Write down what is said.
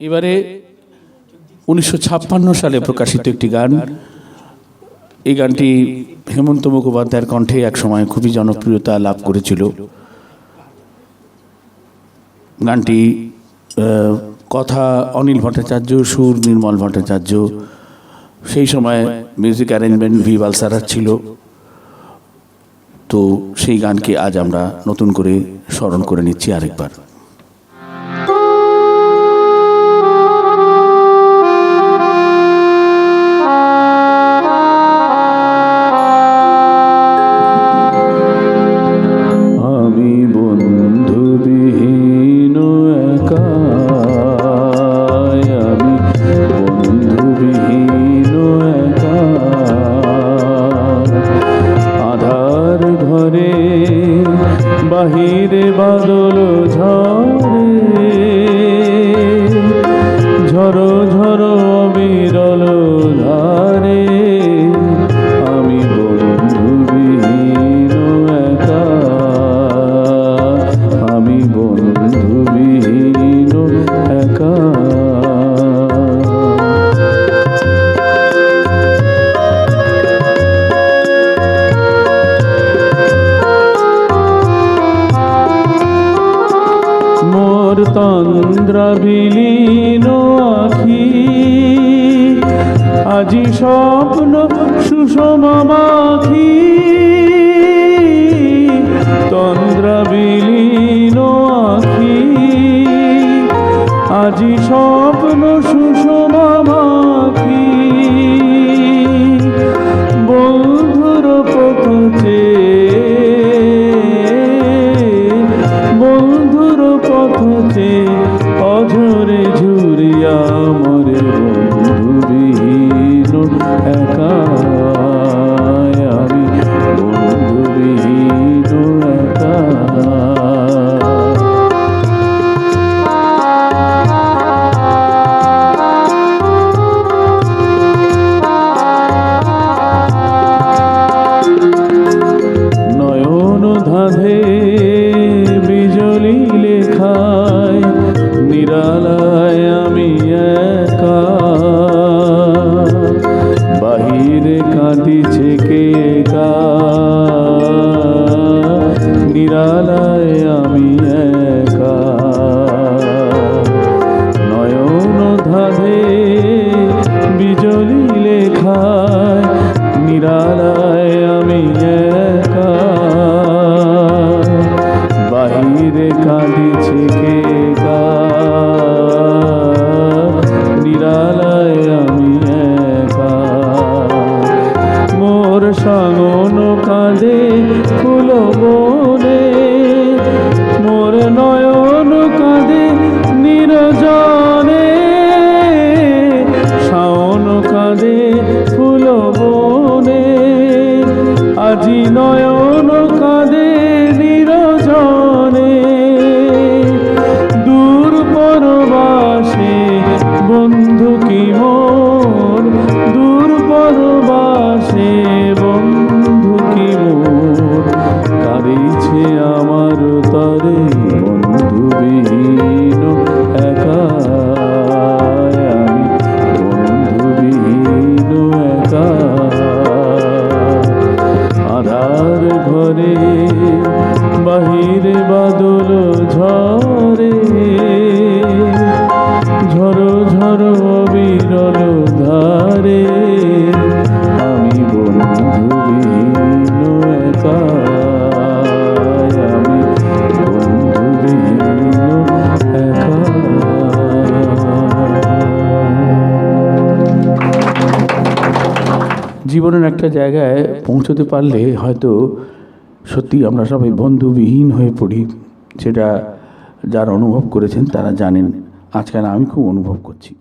এবারে 1956 সালে প্রকাশিত একটি গান। এই গানটি হেমন্ত মুখোপাধ্যায়ের কণ্ঠে এক সময় খুবই জনপ্রিয়তা লাভ করেছিল। গানটি কথা অনিল ভট্টাচার্য, সুর নির্মল ভট্টাচার্য, সেই সময় মিউজিক অ্যারেঞ্জমেন্ট ভি বালসারার ছিল। তো সেই গানকে আজ আমরা নতুন করে স্মরণ করে নিচ্ছি আরেকবার। আমি বন্ধুবিহীন একা, আমি বন্ধুবিহীন একা, আধার ঘরে বাহিরে বাদল ঝরে, ঝড়ো ঝড়ো বিরল ধারে, আমি বন্ধুবিহীন একা, আমি বন্ধুবিহীন একা। মোর তন্দ্রা বিলীন আখি, আজি স্বপ্ন সুষমা মাখি, তন্দ্রা বিলীন আখি, আজি স্বপ্ন সুষমা মাখি, বন্ধুর পথে বন্ধুর পথে অঝরে ঝুরিয়া মরে বন্ধুবিহীন একা, আমি বন্ধুবিহীন একা। নয়ন ধাঁধে বিজলি লেখায় নিরালায় আমি একা, বাহিরে কাঁদিছে কে একা, নিরালায় আমি একা। নয়ন ধাঁধে বিজলি লেখায় নিরালায় আমি একা, বাহিরে কাঁদিছে কে একা, নিরালায় আমি একা। মোর সাগন কাঁদে ফুল বনে, মোর নয়ন কাঁদে নিরজনে, শাওন কাঁদে ফুল বনে, আজি নয়ন কাঁদে নিরজনে। দূর পরবাসে বন্ধু কি মোর, দূর পরবাসে বন্ধু কি মোর, কাঁদিছে আমার তরে বন্ধুবিহীন একা, আমি বন্ধুবিহীন একা। আধার ঘরে বাহিরে বাদল ঝরে, ঝড়ো ঝড়ো বিরল ধারে, আমি বন্ধুবিহীন একা, আমি বন্ধুবিহীন একা। জীবনের একটা জায়গায় পৌঁছতে পারলে হয়তো সত্যি আমরা সবাই বন্ধুবিহীন হয়ে পড়ি, সেটা যারা অনুভব করেছেন তারা জানেন। আজকাল আমি খুব অনুভব করছি।